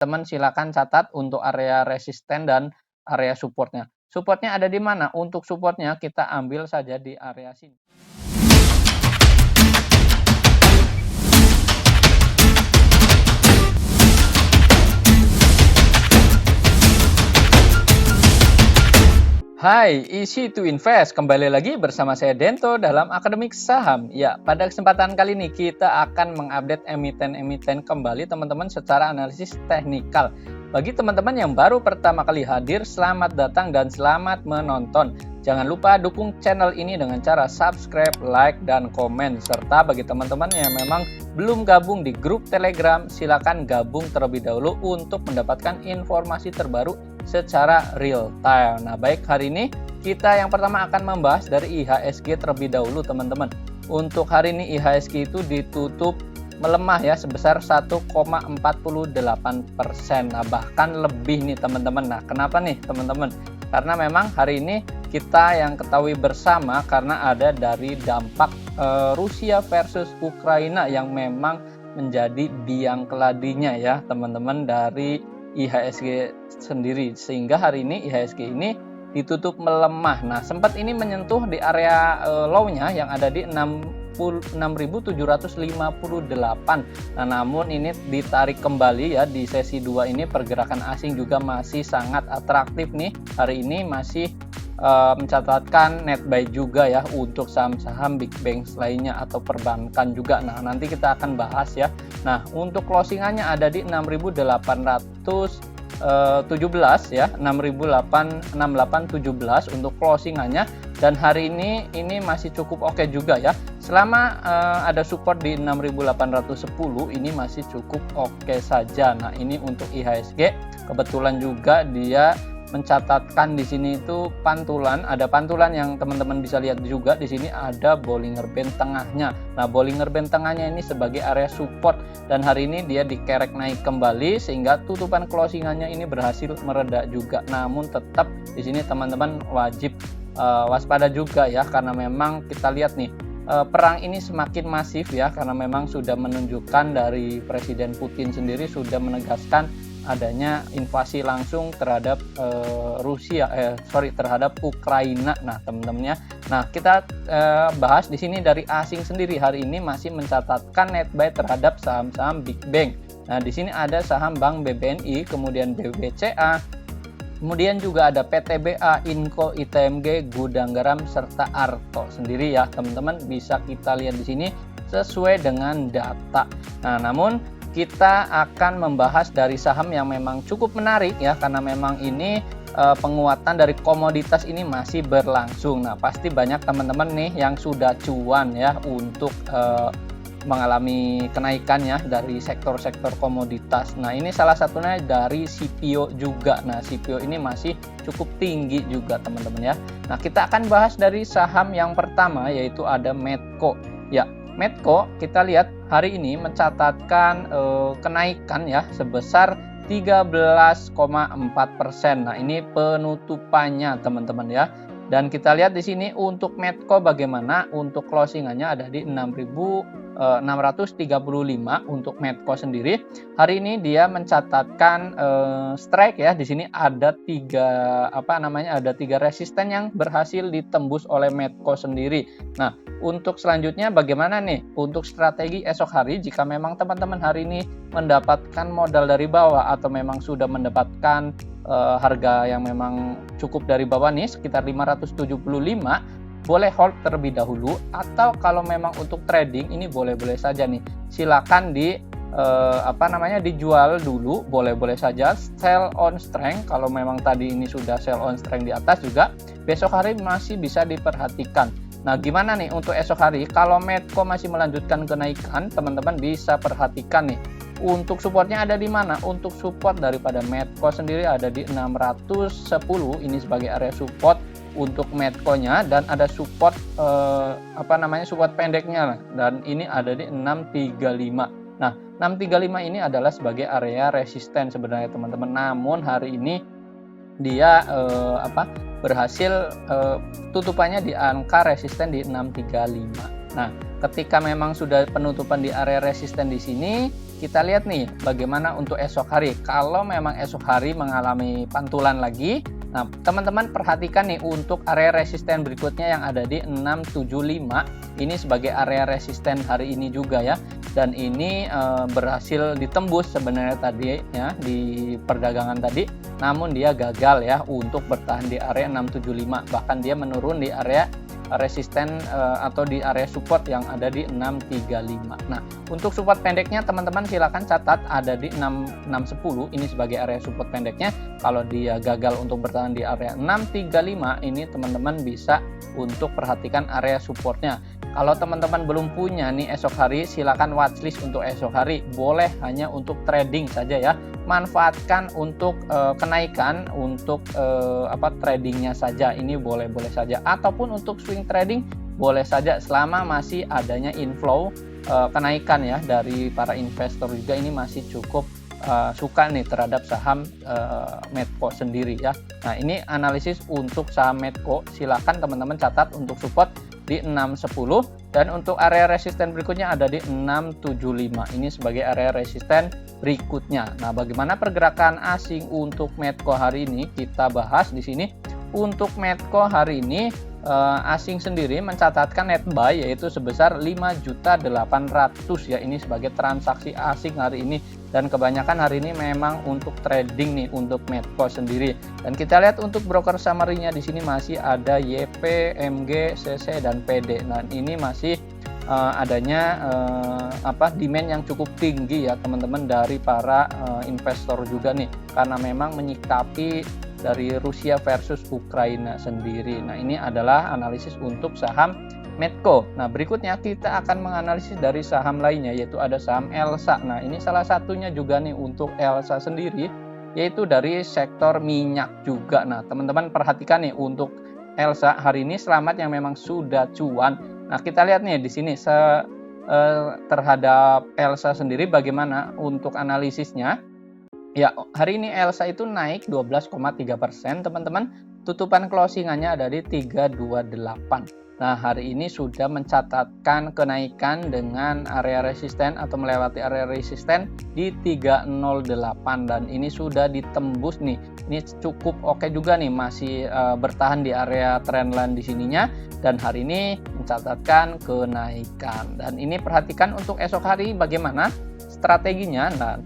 Teman silakan catat untuk area resisten dan area supportnya. Supportnya ada di mana? Untuk supportnya kita ambil saja di area sini. Hai, easy to invest. Kembali lagi bersama saya Dento dalam Akademik Saham. Ya, pada kesempatan kali ini kita akan mengupdate emiten-emiten kembali teman-teman secara analisis teknikal. Bagi teman-teman yang baru pertama kali hadir, selamat datang dan selamat menonton. Jangan lupa dukung channel ini dengan cara subscribe, like, dan komen. Serta bagi teman-teman yang memang belum gabung di grup Telegram, silakan gabung terlebih dahulu untuk mendapatkan informasi terbaru secara real time. Nah, baik, hari ini kita yang pertama akan membahas dari IHSG terlebih dahulu, teman-teman. Untuk hari ini IHSG itu ditutup melemah ya sebesar 1,48%. Nah, bahkan lebih nih teman-teman. Nah, kenapa nih teman-teman? Karena memang hari ini kita yang ketahui bersama karena ada dari dampak Rusia versus Ukraina yang memang menjadi biang keladinya ya teman-teman dari IHSG sendiri, sehingga hari ini IHSG ini ditutup melemah. Nah, sempat ini menyentuh di area low-nya yang ada di 6.758. Nah, namun ini ditarik kembali ya di sesi 2 ini. Pergerakan asing juga masih sangat atraktif nih. Hari ini masih mencatatkan net buy juga ya untuk saham-saham big banks lainnya atau perbankan juga. Nah, nanti kita akan bahas ya. Nah, untuk closingannya ada di 6.817 ya, 6.86817 untuk closingannya, dan hari ini masih cukup oke juga ya. Selama ada support di 6.810 ini masih cukup oke saja. Nah, ini untuk IHSG kebetulan juga dia mencatatkan di sini itu pantulan, ada pantulan yang teman-teman bisa lihat juga di sini ada Bollinger Band tengahnya. Nah, Bollinger Band tengahnya ini sebagai area support dan hari ini dia dikerek naik kembali sehingga tutupan closingannya ini berhasil mereda juga. Namun tetap di sini teman-teman wajib waspada juga ya, karena memang kita lihat nih perang ini semakin masif ya, karena memang sudah menunjukkan dari Presiden Putin sendiri sudah menegaskan adanya invasi langsung terhadap terhadap Ukraina. Nah, teman-teman ya. Nah, kita bahas di sini dari asing sendiri hari ini masih mencatatkan net buy terhadap saham-saham big bank. Nah, di sini ada saham Bank BBNI, kemudian BBCA, kemudian juga ada PTBA, Inco, ITMG, Gudang Garam serta Arto sendiri ya. Teman-teman bisa kita lihat di sini sesuai dengan data. Nah, namun kita akan membahas dari saham yang memang cukup menarik ya, karena memang ini penguatan dari komoditas ini masih berlangsung. Nah, pasti banyak teman-teman nih yang sudah cuan ya untuk mengalami kenaikan ya dari sektor-sektor komoditas. Nah, ini salah satunya dari CPO juga. Nah, CPO ini masih cukup tinggi juga teman-teman ya. Nah, kita akan bahas dari saham yang pertama yaitu ada Medco. Ya, Medco kita lihat hari ini mencatatkan kenaikan ya sebesar 13,4%. Nah, ini penutupannya teman-teman ya. Dan kita lihat di sini untuk Medco bagaimana, untuk closingannya ada di 6.635 untuk Medco sendiri. Hari ini dia mencatatkan strike ya. Di sini ada tiga resisten yang berhasil ditembus oleh Medco sendiri. Nah, untuk selanjutnya bagaimana nih untuk strategi esok hari jika memang teman-teman hari ini mendapatkan modal dari bawah atau memang sudah mendapatkan harga yang memang cukup dari bawah nih sekitar 575, boleh hold terlebih dahulu, atau kalau memang untuk trading ini boleh-boleh saja nih silakan dijual dulu, boleh-boleh saja sell on strength. Kalau memang tadi ini sudah sell on strength di atas juga besok hari masih bisa diperhatikan. Nah, gimana nih untuk esok hari? Kalau Medco masih melanjutkan kenaikan, teman-teman bisa perhatikan nih. Untuk supportnya ada di mana? Untuk support daripada Medco sendiri ada di 610, ini sebagai area support untuk Medco-nya, dan ada support support pendeknya, dan ini ada di 635. Nah, 635 ini adalah sebagai area resisten sebenarnya teman-teman. Namun hari ini dia berhasil tutupannya di angka resisten di 635. Nah, ketika memang sudah penutupan di area resisten di sini, kita lihat nih bagaimana untuk esok hari. Kalau memang esok hari mengalami pantulan lagi, nah teman-teman perhatikan nih untuk area resisten berikutnya yang ada di 675. Ini sebagai area resisten hari ini juga ya. Dan ini berhasil ditembus sebenarnya tadi ya di perdagangan tadi, namun dia gagal ya untuk bertahan di area 675. Bahkan dia menurun di area resisten atau di area support yang ada di 635. Nah, untuk support pendeknya teman-teman silakan catat ada di 610, ini sebagai area support pendeknya. Kalau dia gagal untuk bertahan di area 635, ini teman-teman bisa untuk perhatikan area supportnya. Kalau teman-teman belum punya nih esok hari, silakan watchlist untuk esok hari. Boleh hanya untuk trading saja ya. Manfaatkan untuk kenaikan untuk tradingnya saja. Ini boleh-boleh saja. Ataupun untuk swing trading boleh saja selama masih adanya inflow kenaikan ya dari para investor juga. Ini masih cukup suka nih terhadap saham Medco sendiri ya. Nah, ini analisis untuk saham Medco. Silakan teman-teman catat untuk support di 610 dan untuk area resisten berikutnya ada di 675. Ini sebagai area resisten berikutnya. Nah, bagaimana pergerakan asing untuk Medco hari ini? Kita bahas di sini. Untuk Medco hari ini asing sendiri mencatatkan net buy yaitu sebesar 5.800.000 ya. Ini sebagai transaksi asing hari ini, dan kebanyakan hari ini memang untuk trading nih untuk Medco sendiri. Dan kita lihat untuk broker summary-nya di sini masih ada YP, MG, CC dan PD. Nah, ini masih adanya demand yang cukup tinggi ya teman-teman dari para investor juga nih, karena memang menyikapi dari Rusia versus Ukraina sendiri. Nah, ini adalah analisis untuk saham Medco. Nah, berikutnya kita akan menganalisis dari saham lainnya, yaitu ada saham Elsa. Nah, ini salah satunya juga nih untuk Elsa sendiri, yaitu dari sektor minyak juga. Nah, teman-teman perhatikan nih untuk Elsa hari ini selamat yang memang sudah cuan. Nah, kita lihat nih di sini terhadap Elsa sendiri bagaimana untuk analisisnya. Ya, hari ini Elsa itu naik 12,3%, teman-teman. Tutupan closingannya ada di 328. Nah, hari ini sudah mencatatkan kenaikan dengan area resisten atau melewati area resisten di 308, dan ini sudah ditembus nih. Ini cukup oke juga nih, masih bertahan di area trendline di sininya, dan hari ini mencatatkan kenaikan. Dan ini perhatikan untuk esok hari bagaimana strateginya. Nah,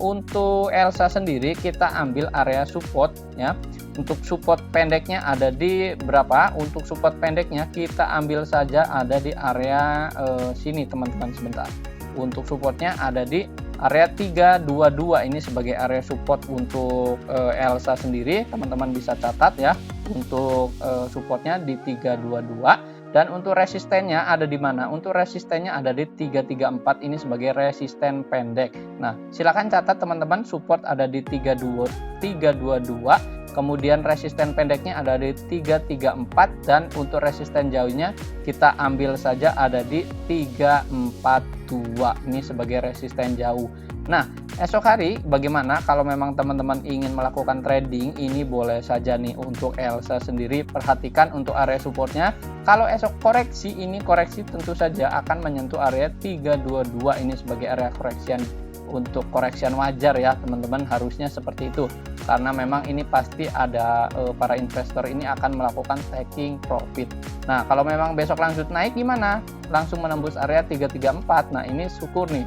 untuk Elsa sendiri kita ambil area support ya. Untuk support pendeknya ada di berapa? Untuk support pendeknya kita ambil saja ada di area sini teman-teman sebentar. Untuk supportnya ada di area 322, ini sebagai area support untuk Elsa sendiri. Teman-teman bisa catat ya untuk supportnya di 322. Dan untuk resistennya ada di mana? Untuk resistennya ada di 334, ini sebagai resisten pendek. Nah, silakan catat teman-teman, support ada di 322, kemudian resisten pendeknya ada di 334, dan untuk resisten jauhnya kita ambil saja ada di 342, ini sebagai resisten jauh. Nah, esok hari bagaimana kalau memang teman-teman ingin melakukan trading? Ini boleh saja nih untuk Elsa sendiri. Perhatikan untuk area supportnya. Kalau esok koreksi, ini koreksi tentu saja akan menyentuh area 322, ini sebagai area koreksian. Untuk koreksian wajar ya teman-teman, harusnya seperti itu, karena memang ini pasti ada para investor ini akan melakukan taking profit. Nah, kalau memang besok langsung naik gimana? Langsung menembus area 334. Nah, ini syukur nih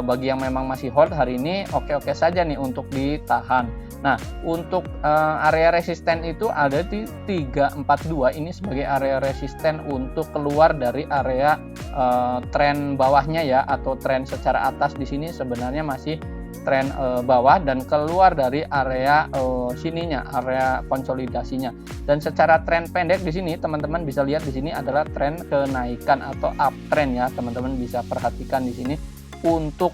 bagi yang memang masih hold hari ini, oke-oke saja nih untuk ditahan. Nah, untuk area resisten itu ada di 342, ini sebagai area resisten untuk keluar dari area tren bawahnya ya, atau tren secara atas di sini sebenarnya masih tren bawah, dan keluar dari area sininya, area konsolidasinya. Dan secara tren pendek di sini teman-teman bisa lihat di sini adalah tren kenaikan atau uptrend ya, teman-teman bisa perhatikan di sini untuk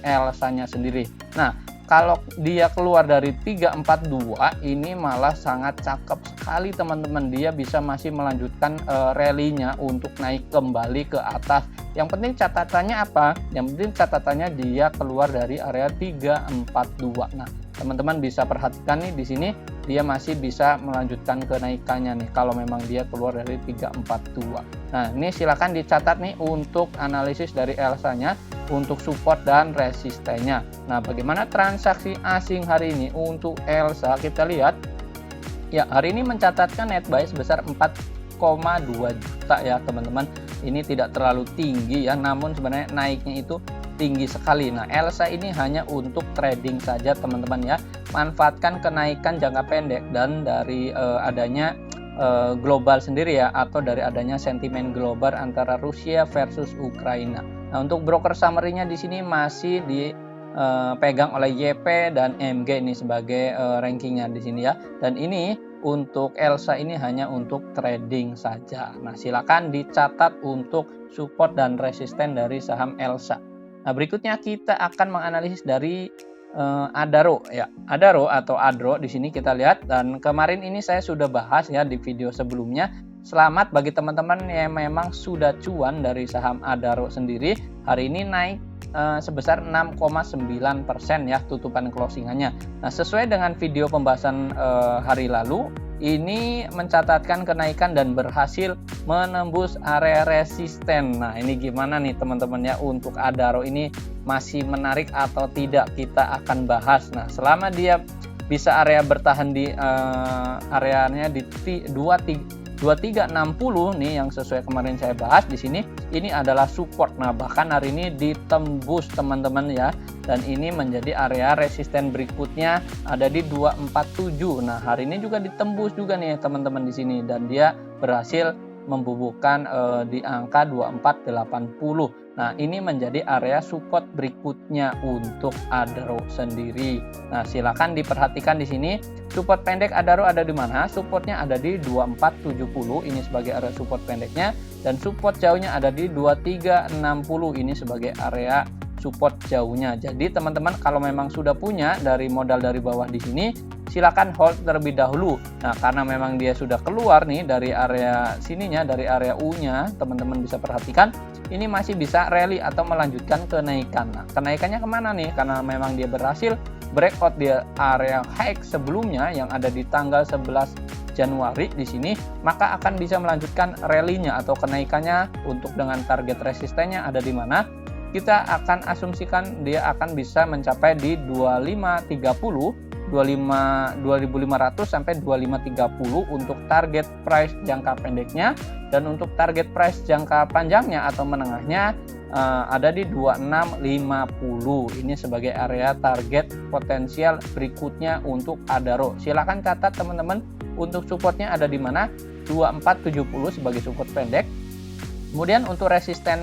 Elsa-nya sendiri. Nah, kalau dia keluar dari 342 ini malah sangat cakep sekali teman-teman, dia bisa masih melanjutkan rally-nya untuk naik kembali ke atas Yang penting catatannya apa? Yang penting catatannya dia keluar dari area 342. Nah, teman-teman bisa perhatikan nih di sini dia masih bisa melanjutkan kenaikannya nih kalau memang dia keluar dari 342. Nah, ini silakan dicatat nih untuk analisis dari ELSA-nya untuk support dan resistennya. Nah, bagaimana transaksi asing hari ini untuk ELSA? Kita lihat ya, hari ini mencatatkan net buy sebesar 4,2 juta ya teman-teman. Ini tidak terlalu tinggi ya, namun sebenarnya naiknya itu tinggi sekali. Nah, ELSA ini hanya untuk trading saja teman-teman ya. Manfaatkan kenaikan jangka pendek dan dari adanya global sendiri ya, atau dari adanya sentimen global antara Rusia versus Ukraina. Nah, untuk broker summary-nya di sini masih dipegang oleh YP dan MG ini sebagai rankingnya di sini ya. Dan ini untuk ELSA ini hanya untuk trading saja. Nah, silakan dicatat untuk support dan resisten dari saham ELSA. Nah, berikutnya kita akan menganalisis dari Adaro ya. Adaro atau Adro di sini kita lihat, dan kemarin ini saya sudah bahas ya di video sebelumnya. Selamat bagi teman-teman yang memang sudah cuan dari saham Adaro sendiri. Hari ini naik sebesar 6,9% ya tutupan closingannya. Nah, sesuai dengan video pembahasan hari lalu, ini mencatatkan kenaikan dan berhasil menembus area resisten. Nah, ini gimana nih teman-teman ya untuk Adaro ini masih menarik atau tidak, kita akan bahas. Nah, selama dia bisa area bertahan di areanya di 2360 nih yang sesuai kemarin saya bahas di sini, ini adalah support. Nah, bahkan hari ini ditembus teman-teman ya, dan ini menjadi area resisten berikutnya ada di 247. Nah, hari ini juga ditembus juga nih teman-teman di sini, dan dia berhasil membubuhkan di angka 2480. Nah, ini menjadi area support berikutnya untuk Adaro sendiri. Nah, silakan diperhatikan di sini. Support pendek Adaro ada di mana? Supportnya ada di 2470, ini sebagai area support pendeknya, dan support jauhnya ada di 2360, ini sebagai area support jauhnya. Jadi teman-teman kalau memang sudah punya dari modal dari bawah di sini, silakan hold terlebih dahulu. Nah, karena memang dia sudah keluar nih dari area sininya, dari area U-nya, teman-teman bisa perhatikan ini masih bisa rally atau melanjutkan kenaikan. Nah, kenaikannya kemana nih? Karena memang dia berhasil breakout di area high sebelumnya yang ada di tanggal 11 Januari di sini, maka akan bisa melanjutkan rally-nya atau kenaikannya untuk dengan target resistennya ada di mana? Kita akan asumsikan dia akan bisa mencapai di 2530, 2500 sampai 2530 untuk target price jangka pendeknya, dan untuk target price jangka panjangnya atau menengahnya ada di 2650. Ini sebagai area target potensial berikutnya untuk Adaro. Silakan catat teman-teman, untuk supportnya ada di mana? 2470 sebagai support pendek. Kemudian untuk resisten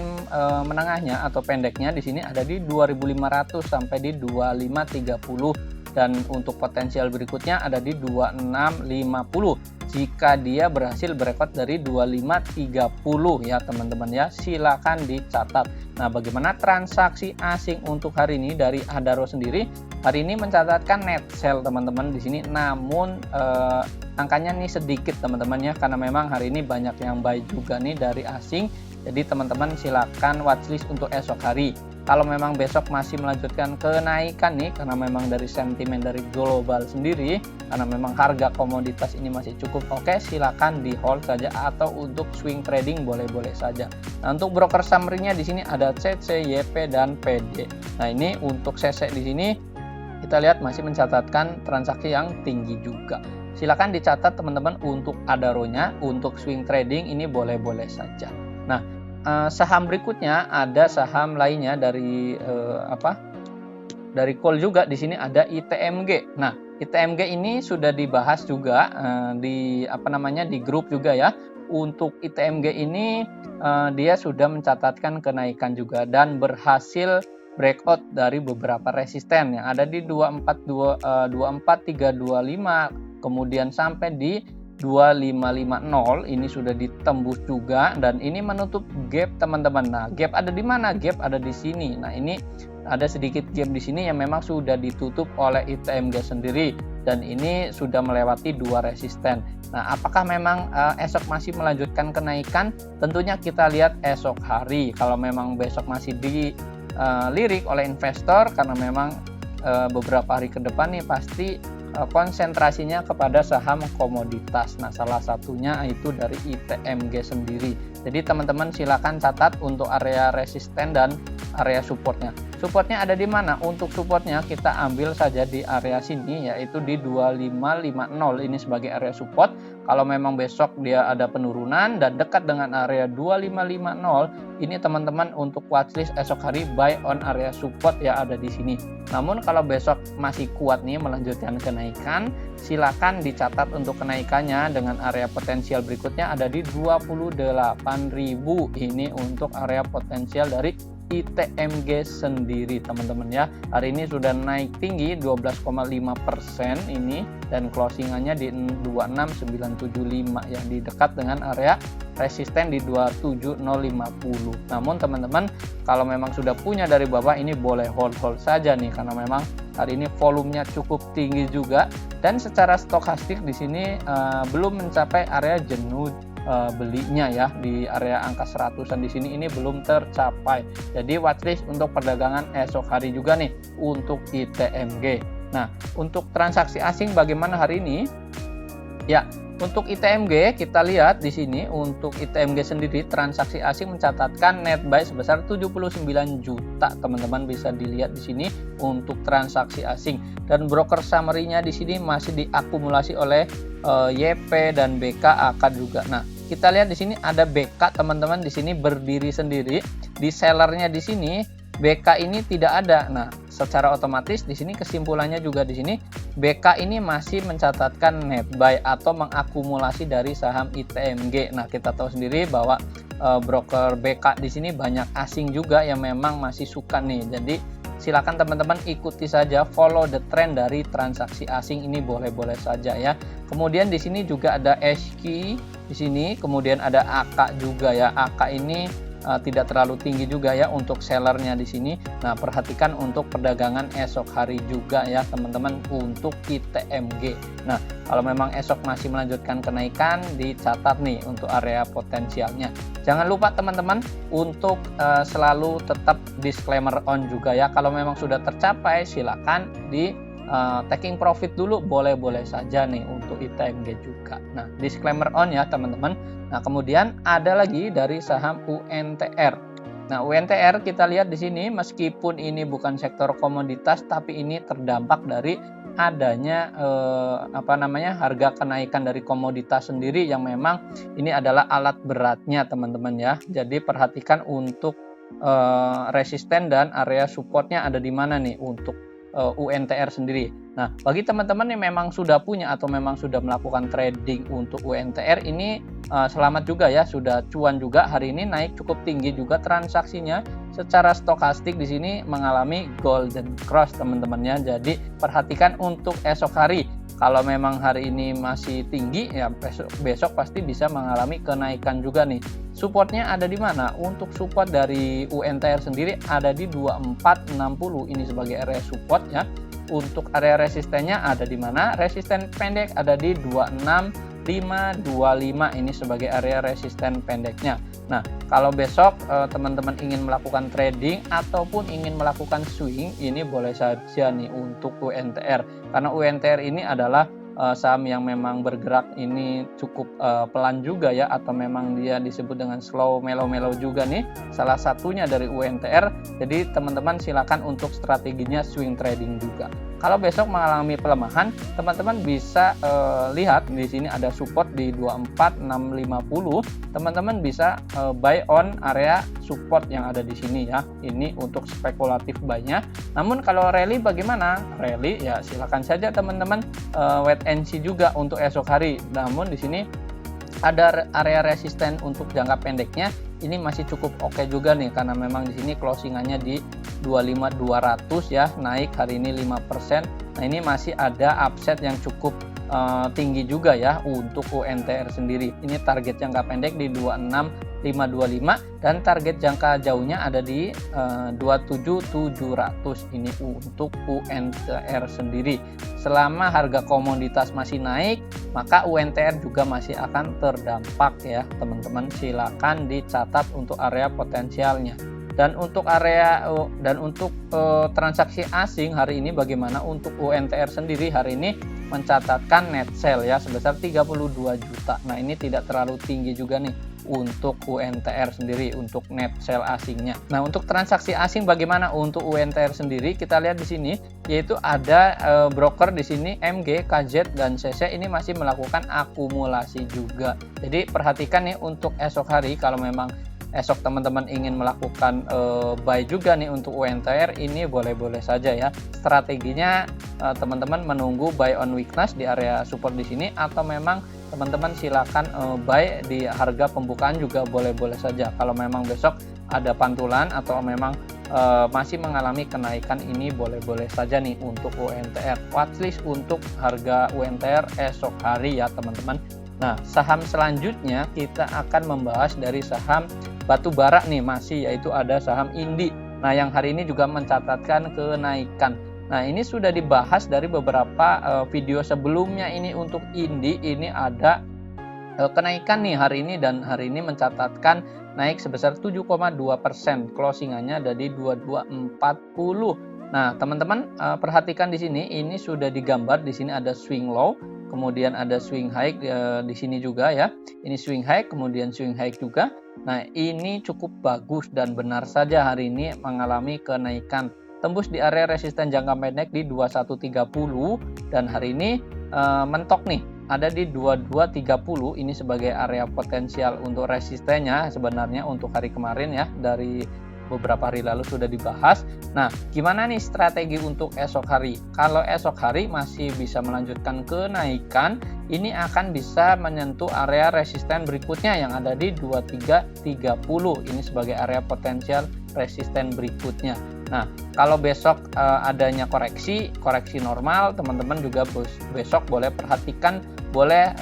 menengahnya atau pendeknya di sini ada di 2500 sampai di 2530, dan untuk potensial berikutnya ada di 2650 jika dia berhasil breakout dari 2530 ya teman-teman ya. Silakan dicatat. Nah, bagaimana transaksi asing untuk hari ini dari Adaro sendiri? Hari ini mencatatkan net sell teman-teman di sini, namun angkanya nih sedikit teman-teman ya, karena memang hari ini banyak yang buy juga nih dari asing. Jadi teman-teman silakan watchlist untuk esok hari. Kalau memang besok masih melanjutkan kenaikan nih, karena memang dari sentimen dari global sendiri, karena memang harga komoditas ini masih cukup oke, silakan di hold saja, atau untuk swing trading boleh-boleh saja. Nah, untuk broker summary-nya di sini ada CC, YP, dan PD. Nah, ini untuk CC di sini kita lihat masih mencatatkan transaksi yang tinggi juga. Silakan dicatat teman-teman untuk Adaro-nya, untuk swing trading ini boleh-boleh saja. Nah, saham berikutnya ada saham lainnya dari dari call juga di sini ada ITMG. Nah, ITMG ini sudah dibahas juga di di grup juga ya. Untuk ITMG ini dia sudah mencatatkan kenaikan juga dan berhasil breakout dari beberapa resisten yang ada di 24325, kemudian sampai di 2550, ini sudah ditembus juga, dan ini menutup gap teman-teman. Nah, gap ada di mana? Gap ada di sini. Nah, ini ada sedikit gap di sini yang memang sudah ditutup oleh ITMG sendiri. dan ini sudah melewati 2 resisten. Nah, apakah memang esok masih melanjutkan kenaikan? Tentunya kita lihat esok hari. Kalau memang besok masih dilirik oleh investor karena memang beberapa hari ke depan nih pasti konsentrasinya kepada saham komoditas. Nah, salah satunya itu dari ITMG sendiri. Jadi teman-teman silakan catat untuk area resisten dan area supportnya. Supportnya ada di mana? Untuk supportnya kita ambil saja di area sini, yaitu di 2550. Ini sebagai area support. Kalau memang besok dia ada penurunan dan dekat dengan area 2550, ini teman-teman untuk watchlist esok hari buy on area support ya ada di sini. Namun kalau besok masih kuat nih melanjutkan kenaikan, silakan dicatat untuk kenaikannya dengan area potensial berikutnya ada di 28.000. Ini untuk area potensial dari ITMG sendiri teman-teman ya. Hari ini sudah naik tinggi 12,5% ini dan closingannya di 26975 ya, di dekat dengan area resisten di 27050. Namun teman-teman kalau memang sudah punya dari bawah ini boleh hold saja nih karena memang hari ini volumenya cukup tinggi juga dan secara stokastik di sini belum mencapai area jenuh belinya ya, di area angka 100-an di sini ini belum tercapai. Jadi watchlist untuk perdagangan esok hari juga nih untuk ITMG. Nah, untuk transaksi asing bagaimana hari ini? Ya, untuk ITMG kita lihat di sini untuk ITMG sendiri transaksi asing mencatatkan net buy sebesar 79 juta. Teman-teman bisa dilihat di sini untuk transaksi asing dan broker summary-nya di sini masih diakumulasi oleh YP dan BK AK juga. Nah, kita lihat di sini ada BK teman-teman di sini berdiri sendiri. Di sellernya di sini BK ini tidak ada. Nah, secara otomatis di sini kesimpulannya juga di sini BK ini masih mencatatkan net buy atau mengakumulasi dari saham ITMG. Nah, kita tahu sendiri bahwa broker BK di sini banyak asing juga yang memang masih suka nih. Jadi silakan teman-teman ikuti saja, follow the trend dari transaksi asing ini boleh-boleh saja ya. Kemudian di sini juga ada SQ di sini, kemudian ada AK juga ya. AK ini tidak terlalu tinggi juga ya untuk sellernya di sini. Nah, perhatikan untuk perdagangan esok hari juga ya teman-teman untuk ITMG. Nah, kalau memang esok masih melanjutkan kenaikan, dicatat nih untuk area potensialnya. Jangan lupa teman-teman untuk selalu tetap disclaimer on juga ya. Kalau memang sudah tercapai silakan di taking profit dulu, boleh-boleh saja nih untuk ITMG juga. Nah, disclaimer on ya teman-teman. Nah, kemudian ada lagi dari saham UNTR. Nah, UNTR kita lihat di sini meskipun ini bukan sektor komoditas tapi ini terdampak dari adanya harga kenaikan dari komoditas sendiri yang memang ini adalah alat beratnya teman-teman ya. Jadi perhatikan untuk resisten dan area supportnya ada di mana nih untuk UNTR sendiri. Nah, bagi teman-teman yang memang sudah punya atau memang sudah melakukan trading untuk UNTR ini selamat juga ya, sudah cuan juga hari ini, naik cukup tinggi juga transaksinya. Secara stokastik di sini mengalami golden cross teman-teman ya. Jadi perhatikan untuk esok hari. Kalau memang hari ini masih tinggi ya besok pasti bisa mengalami kenaikan juga nih. Supportnya ada di mana? Untuk support dari UNTR sendiri ada di 2460 ini sebagai area support ya. Untuk area resistennya ada di mana? Resisten pendek ada di 26525 ini sebagai area resisten pendeknya. Nah, kalau besok teman-teman ingin melakukan trading ataupun ingin melakukan swing, ini boleh saja nih untuk UNTR. Karena UNTR ini adalah saham yang memang bergerak ini cukup pelan juga ya, atau memang dia disebut dengan slow mellow juga nih, salah satunya dari UNTR. Jadi teman-teman silakan untuk strateginya swing trading juga. Kalau besok mengalami pelemahan, teman-teman bisa lihat di sini ada support di 24650. Teman-teman bisa buy on area support yang ada di sini ya. Ini untuk spekulatif buy-nya. Namun kalau rally bagaimana? Rally ya silakan saja teman-teman wait and see juga untuk esok hari. Namun di sini ada area resisten untuk jangka pendeknya ini masih cukup oke juga nih, karena memang di sini closingannya di 25200 ya, naik hari ini 5%. Nah, ini masih ada upside yang cukup tinggi juga ya untuk UNTR sendiri. Ini target jangka pendek di 26525 dan target jangka jauhnya ada di 27700 ini untuk UNTR sendiri. selama harga komoditas masih naik, maka UNTR juga masih akan terdampak ya teman-teman. Silakan dicatat untuk area potensialnya. Dan untuk transaksi asing hari ini bagaimana? Untuk UNTR sendiri hari ini mencatatkan net sale ya sebesar 32 juta. Nah, ini tidak terlalu tinggi juga nih untuk UNTR sendiri, untuk net sale asingnya. Nah, untuk transaksi asing bagaimana? Untuk UNTR sendiri kita lihat di sini, yaitu ada broker di sini MG, KZ dan CC ini masih melakukan akumulasi juga. Jadi perhatikan nih untuk esok hari, kalau memang esok teman-teman ingin melakukan buy juga nih untuk UNTR, ini boleh-boleh saja ya. Strateginya teman-teman menunggu buy on weakness di area support di sini, atau memang teman-teman silakan buy di harga pembukaan juga boleh-boleh saja. Kalau memang besok ada pantulan atau memang masih mengalami kenaikan, ini boleh-boleh saja nih untuk UNTR. Watchlist untuk harga UNTR esok hari ya teman-teman. Nah, saham selanjutnya kita akan membahas dari saham batu bara nih masih, yaitu ada saham Indi. Nah, yang hari ini juga mencatatkan kenaikan. Nah, ini sudah dibahas dari beberapa video sebelumnya. Ini untuk Indi ini ada kenaikan nih hari ini, dan hari ini mencatatkan naik sebesar 7,2%. Closingannya ada di 2240. Nah, teman-teman perhatikan di sini, ini sudah digambar. Di sini ada swing low, kemudian ada swing high di sini juga ya. Ini swing high, kemudian swing high juga. Nah, ini cukup bagus dan benar saja hari ini mengalami kenaikan. Tembus di area resisten jangka pendek di 2130, dan hari ini mentok nih ada di 2230. Ini sebagai area potensial untuk resistennya sebenarnya untuk hari kemarin ya, dari beberapa hari lalu sudah dibahas. Nah, gimana nih strategi untuk esok hari? Kalau esok hari masih bisa melanjutkan kenaikan, ini akan bisa menyentuh area resisten berikutnya yang ada di 2330. Ini sebagai area potensial resisten berikutnya. Nah, kalau besok adanya koreksi normal, teman-teman juga besok boleh perhatikan, boleh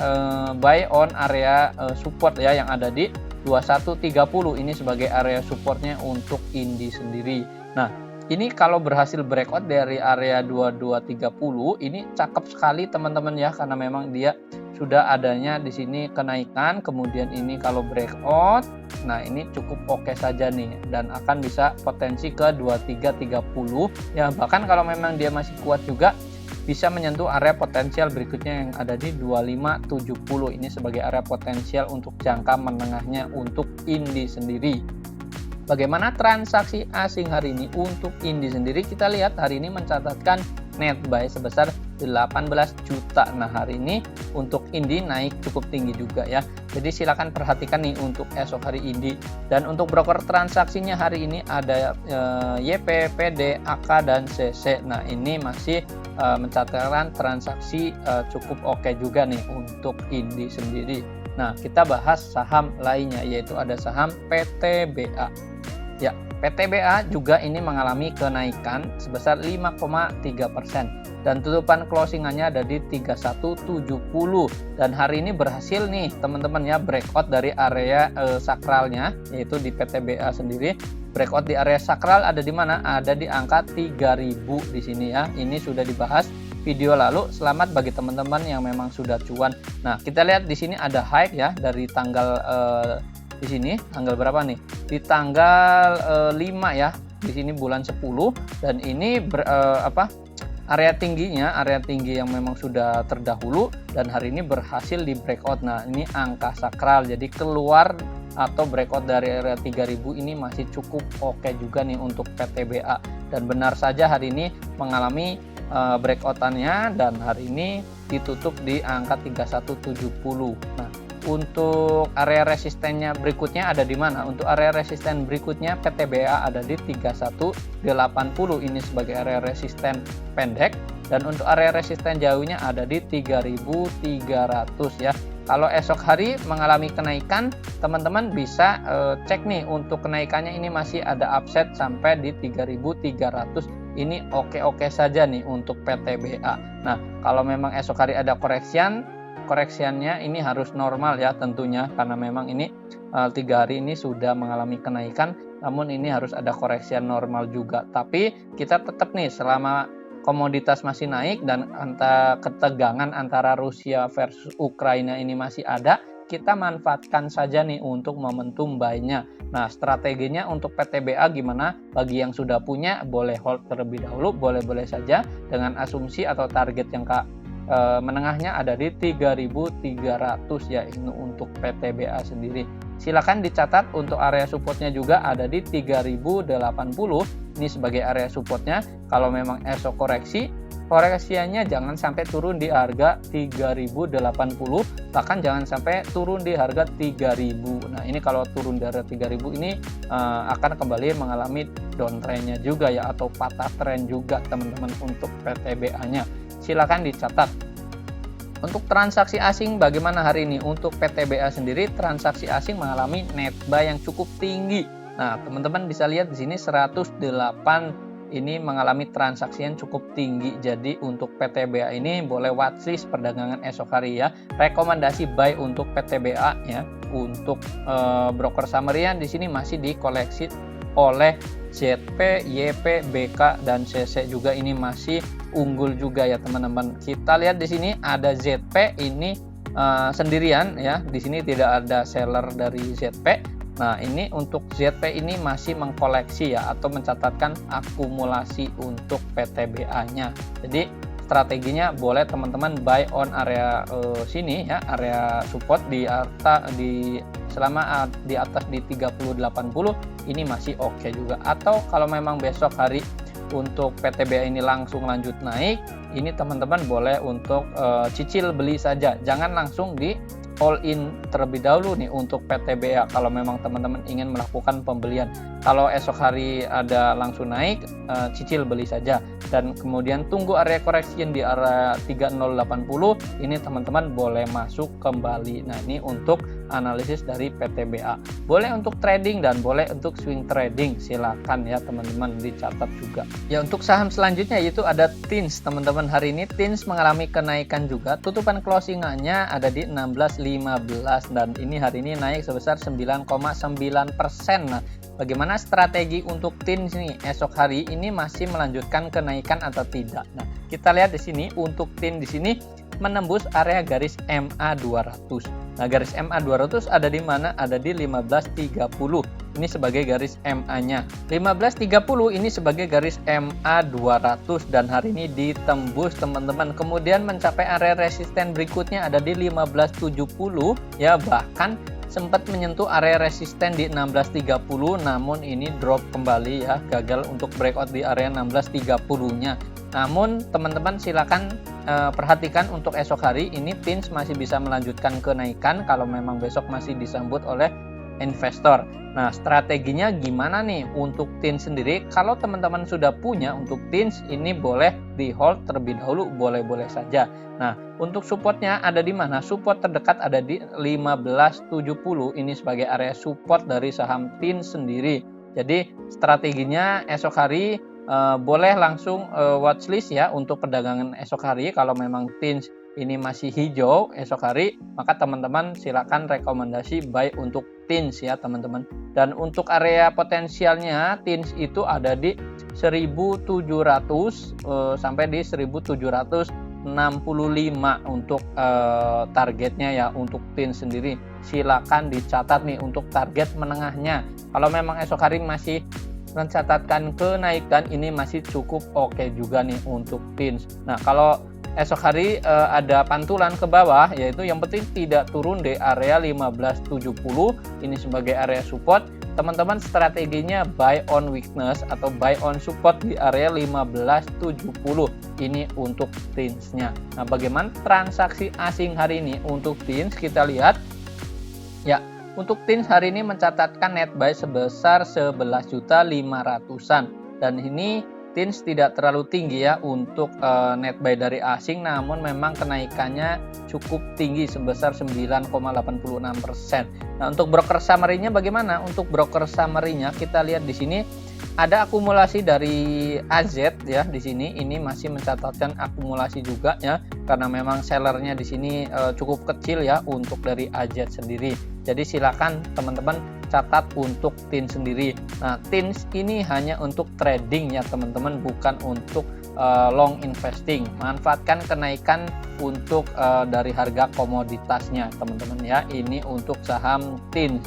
buy on area support ya yang ada di 2130. Ini sebagai area supportnya untuk Indi sendiri. Nah, ini kalau berhasil breakout dari area 2230, ini cakep sekali teman-teman ya, karena memang dia sudah adanya di sini kenaikan. Kemudian ini kalau breakout, nah ini cukup oke saja nih, dan akan bisa potensi ke 2330 ya. Bahkan kalau memang dia masih kuat juga bisa menyentuh area potensial berikutnya yang ada di 2570. Ini sebagai area potensial untuk jangka menengahnya untuk Indi sendiri. Bagaimana transaksi asing hari ini? Untuk Indi sendiri kita lihat hari ini mencatatkan net buy sebesar 18 juta. Nah, hari ini untuk Indi naik cukup tinggi juga ya. Jadi silakan perhatikan nih untuk esok hari Indi. Dan untuk broker transaksinya hari ini ada YP, PD, AK dan CC. Nah, ini masih mencatatkan transaksi cukup oke juga nih untuk Indi sendiri. Nah, kita bahas saham lainnya, yaitu ada saham PTBA. Ya, PTBA juga ini mengalami kenaikan sebesar 5,3%, dan tutupan closingannya ada di 3170. Dan hari ini berhasil nih teman-teman ya breakout dari area sakralnya, yaitu di PTBA sendiri. Breakout di area sakral ada di mana? Ada di angka 3000 di sini ya. Ini sudah dibahas video lalu. Selamat bagi teman-teman yang memang sudah cuan. Nah, kita lihat di sini ada high ya dari tanggal di sini tanggal berapa nih? Di tanggal 5 ya. Di sini bulan 10, dan ini area tinggi yang memang sudah terdahulu, dan hari ini berhasil di breakout. Nah, ini angka sakral. Jadi keluar atau breakout dari area 3000 ini masih cukup oke juga nih untuk PTBA, dan benar saja hari ini mengalami breakoutannya, dan hari ini ditutup di angka 3170. Nah, untuk area resistennya berikutnya ada di mana? Untuk area resisten berikutnya PTBA ada di 3180. Ini sebagai area resisten pendek, dan untuk area resisten jauhnya ada di 3300 ya. Kalau esok hari mengalami kenaikan, teman-teman bisa cek nih untuk kenaikannya, ini masih ada upside sampai di 3300. Ini oke-oke saja nih untuk PTBA. Nah, kalau memang esok hari ada koreksiannya ini harus normal ya tentunya, karena memang ini 3 hari ini sudah mengalami kenaikan, namun ini harus ada koreksian normal juga. Tapi kita tetap nih, selama komoditas masih naik dan ketegangan antara Rusia versus Ukraina ini masih ada, kita manfaatkan saja nih untuk momentum buy-nya. Nah, strateginya untuk PTBA gimana? Bagi yang sudah punya, boleh hold terlebih dahulu, boleh-boleh saja dengan asumsi atau target yang menengahnya ada di 3.300 ya, ini untuk PTBA sendiri. Silakan dicatat untuk area supportnya juga ada di 3.080, ini sebagai area supportnya. Kalau memang esok koreksinya jangan sampai turun di harga 3.080, bahkan jangan sampai turun di harga 3.000. Nah, ini kalau turun dari 3.000 ini akan kembali mengalami downtrendnya juga ya, atau patah tren juga teman-teman untuk PTBA-nya. Silakan dicatat. Untuk transaksi asing bagaimana hari ini? Untuk PTBA sendiri transaksi asing mengalami net buy yang cukup tinggi. Nah, teman-teman bisa lihat di sini 108 ini mengalami transaksi yang cukup tinggi. Jadi untuk PTBA ini boleh watchlist perdagangan esok hari ya. Rekomendasi buy untuk PTBA ya. Untuk broker summary di sini masih dikoleksi oleh ZP, YP, BK dan CC juga, ini masih unggul juga ya teman-teman. Kita lihat di sini ada ZP ini sendirian ya. Di sini tidak ada seller dari ZP. Nah, ini untuk ZP ini masih mengkoleksi ya, atau mencatatkan akumulasi untuk PTBA-nya. Jadi strateginya boleh teman-teman buy on area sini ya, area support selama di atas di 30.80 ini masih oke juga. Atau kalau memang besok hari untuk PTBA ini langsung lanjut naik, ini teman-teman boleh untuk cicil beli saja, jangan langsung di all in terlebih dahulu nih untuk PTBA kalau memang teman-teman ingin melakukan pembelian. Kalau esok hari ada langsung naik, cicil beli saja dan kemudian tunggu area koreksi di area 3080, ini teman-teman boleh masuk kembali. Nah, ini untuk analisis dari PTBA. Boleh untuk trading dan boleh untuk swing trading, silakan ya teman-teman dicatat juga. Ya, untuk saham selanjutnya yaitu ada TINS teman-teman. Hari ini TINS mengalami kenaikan juga, tutupan closingannya ada di 16.15 dan ini hari ini naik sebesar 9,9%. Nah, bagaimana strategi untuk TINS ini esok hari ini, masih melanjutkan kenaikan atau tidak? Nah, kita lihat di sini untuk TINS di sini menembus area garis MA 200. Nah, garis MA 200 ada di mana? Ada di 1530. Ini sebagai garis MA-nya. 1530 ini sebagai garis MA 200 dan hari ini ditembus teman-teman. Kemudian mencapai area resisten berikutnya ada di 1570 ya, bahkan sempat menyentuh area resisten di 1630, namun ini drop kembali ya, gagal untuk breakout di area 1630-nya. Namun teman-teman silakan perhatikan untuk esok hari ini TINS masih bisa melanjutkan kenaikan kalau memang besok masih disambut oleh investor. Nah, strateginya gimana nih untuk TINS sendiri? Kalau teman-teman sudah punya untuk TINS, ini boleh di hold terlebih dahulu, boleh-boleh saja. Nah, untuk supportnya ada di mana? Support terdekat ada di 1570, ini sebagai area support dari saham TINS sendiri. Jadi strateginya esok hari boleh langsung watchlist ya untuk perdagangan esok hari. Kalau memang TINS ini masih hijau esok hari, maka teman-teman silakan rekomendasi buy untuk TINS ya teman-teman. Dan untuk area potensialnya TINS itu ada di 1700 sampai di 1765 untuk targetnya ya untuk TINS sendiri. Silakan dicatat nih untuk target menengahnya. Kalau memang esok hari masih mencatatkan kenaikan, ini masih cukup oke juga nih untuk TINS. Nah, kalau esok hari ada pantulan ke bawah, yaitu yang penting tidak turun di area 1570, ini sebagai area support. Teman-teman strateginya buy on weakness atau buy on support di area 1570, ini untuk TINS-nya. Nah, bagaimana transaksi asing hari ini untuk TINS? Kita lihat ya. Untuk TINS hari ini mencatatkan net buy sebesar 11.500-an dan ini TINS tidak terlalu tinggi ya untuk net buy dari asing, namun memang kenaikannya cukup tinggi sebesar 9,86%. Nah, untuk broker summary-nya bagaimana? Untuk broker summary-nya kita lihat di sini ada akumulasi dari AZ ya, di sini ini masih mencatatkan akumulasi juga ya, karena memang sellernya di sini cukup kecil ya untuk dari AZ sendiri. Jadi silakan teman-teman catat untuk TINS sendiri. Nah, TINS ini hanya untuk trading ya teman-teman, bukan untuk long investing, manfaatkan kenaikan untuk dari harga komoditasnya teman-teman ya. Ini untuk saham TIN.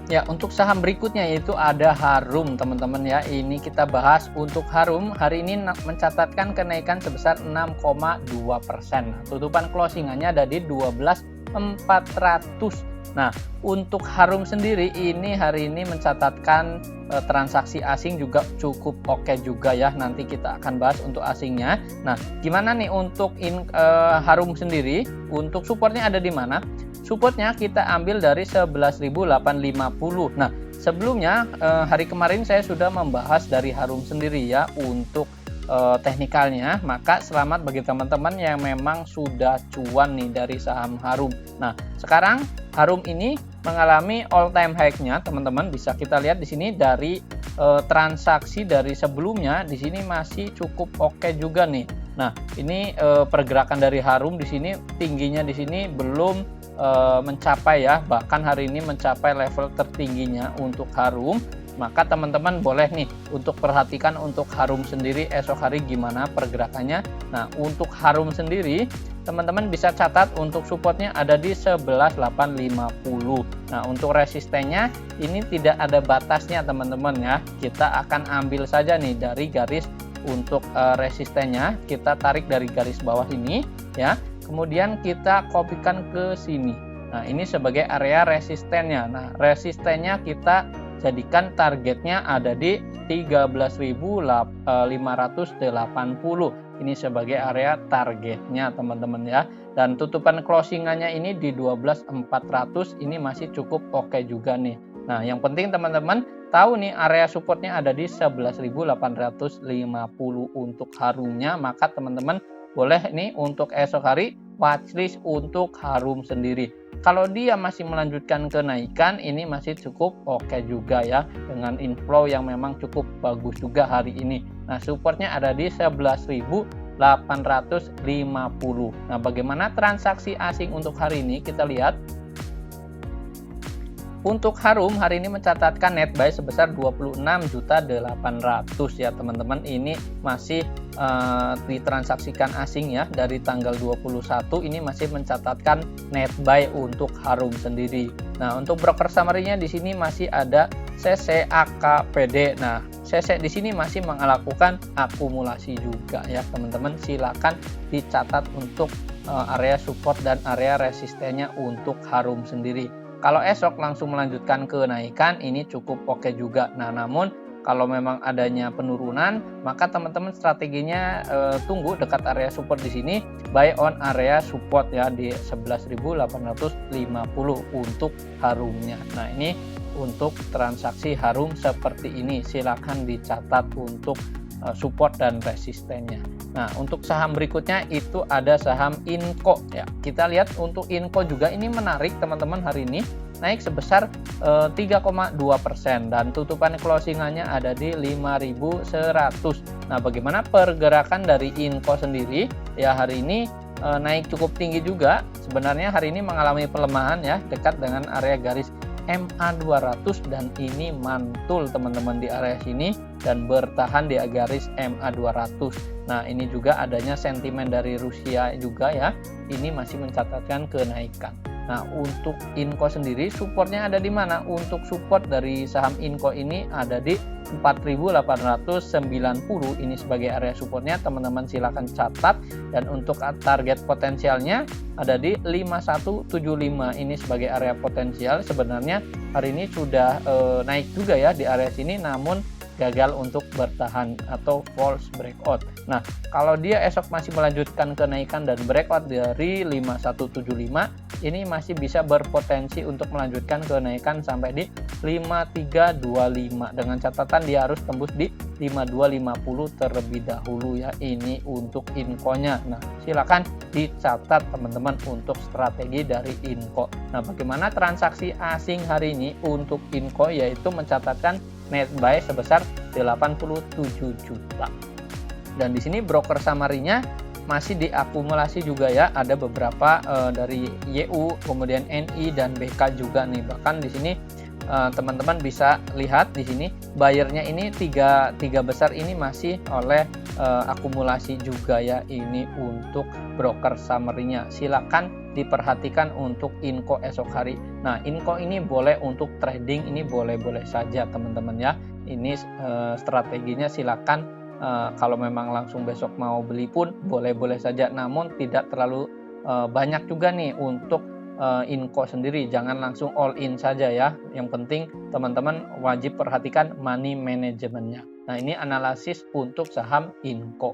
Ya, untuk saham berikutnya yaitu ada Harum teman-teman ya. Ini kita bahas untuk Harum hari ini mencatatkan kenaikan sebesar 6,2%. Nah, tutupan closingannya ada di 12.400. Nah, untuk Harum sendiri ini hari ini mencatatkan transaksi asing juga cukup oke juga ya. Nanti kita akan bahas untuk asingnya. Nah, gimana nih untuk Harum sendiri? Untuk supportnya ada di mana? Supportnya kita ambil dari 11.850. Nah, sebelumnya hari kemarin saya sudah membahas dari Harum sendiri ya untuk teknikalnya. Maka selamat bagi teman-teman yang memang sudah cuan nih dari saham Harum. Nah, sekarang Harum ini mengalami all time high-nya teman-teman. Bisa kita lihat di sini dari transaksi dari sebelumnya di sini masih cukup oke juga nih. Nah, ini pergerakan dari Harum di sini tingginya di sini belum mencapai ya, bahkan hari ini mencapai level tertingginya untuk Harum. Maka teman-teman boleh nih untuk perhatikan untuk Harum sendiri esok hari gimana pergerakannya. Nah, untuk Harum sendiri teman-teman bisa catat untuk supportnya ada di 11.850. Nah, untuk resistennya ini tidak ada batasnya teman-teman ya. Kita akan ambil saja nih dari garis untuk resistennya, kita tarik dari garis bawah ini ya. Kemudian kita kopikan ke sini. Nah, ini sebagai area resistennya. Nah, resistennya kita jadikan targetnya ada di 13.580. Ini sebagai area targetnya teman-teman ya. Dan tutupan closingannya ini di 12.400. Ini masih cukup oke juga nih. Nah, yang penting teman-teman tahu nih area supportnya ada di 11.850 untuk Harumnya. Maka teman-teman boleh nih untuk esok hari watchlist untuk Harum sendiri. Kalau dia masih melanjutkan kenaikan, ini masih cukup oke juga ya, dengan inflow yang memang cukup bagus juga hari ini. Nah, supportnya ada di 11.850. Nah, bagaimana transaksi asing untuk hari ini? Kita lihat. Untuk Harum hari ini mencatatkan net buy sebesar 26.800.000 ya teman-teman. Ini masih ditransaksikan asing ya dari tanggal 21 ini masih mencatatkan net buy untuk Harum sendiri. Nah, untuk broker summary-nya di sini masih ada CCAKPD. Nah, CC di sini masih melakukan akumulasi juga ya teman-teman. Silakan dicatat untuk area support dan area resistennya untuk Harum sendiri. Kalau esok langsung melanjutkan kenaikan ini cukup oke juga. Nah, namun kalau memang adanya penurunan, maka teman-teman strateginya tunggu dekat area support di sini, buy on area support ya di 11.850 untuk Harumnya. Nah, ini untuk transaksi Harum seperti ini. Silakan dicatat untuk support dan resistennya. Nah, untuk saham berikutnya itu ada saham Inco ya. Kita lihat untuk Inco juga ini menarik teman-teman hari ini naik sebesar 3,2% dan tutupan closingannya ada di 5.100. Nah, bagaimana pergerakan dari Inco sendiri? Ya, hari ini naik cukup tinggi juga. Sebenarnya hari ini mengalami pelemahan ya dekat dengan area garis MA200 dan ini mantul teman-teman di area sini dan bertahan di garis MA200. Nah, ini juga adanya sentimen dari Rusia juga ya. Ini masih mencatatkan kenaikan. Nah, untuk Inco sendiri supportnya ada di mana? Untuk support dari saham Inco ini ada di 4.890. Ini sebagai area supportnya, teman-teman silakan catat. Dan untuk target potensialnya ada di 5175. Ini sebagai area potensial. Sebenarnya hari ini sudah naik juga ya di area sini, namun gagal untuk bertahan atau false breakout. Nah, kalau dia esok masih melanjutkan kenaikan dan breakout dari 5175, ini masih bisa berpotensi untuk melanjutkan kenaikan sampai di 5325 dengan catatan dia harus tembus di 5250 terlebih dahulu ya. Ini untuk Inco-nya. Nah, silakan dicatat teman-teman untuk strategi dari Inco. Nah, bagaimana transaksi asing hari ini untuk Inco, yaitu mencatatkan net buy sebesar 87 juta. Dan di sini broker summary-nya masih diakumulasi juga ya. Ada beberapa dari YU, kemudian NI dan BK juga nih. Bahkan di sini teman-teman bisa lihat di sini buyernya ini tiga besar ini masih oleh akumulasi juga ya. Ini untuk broker summary-nya. Silakan diperhatikan untuk Inco esok hari. Nah, Inco ini boleh untuk trading, ini boleh-boleh saja teman-teman ya. Ini strateginya silakan kalau memang langsung besok mau beli pun boleh-boleh saja, namun tidak terlalu banyak juga nih untuk Inco sendiri. Jangan langsung all in saja ya. Yang penting teman-teman wajib perhatikan money manajemennya. Nah, ini analisis untuk saham Inco.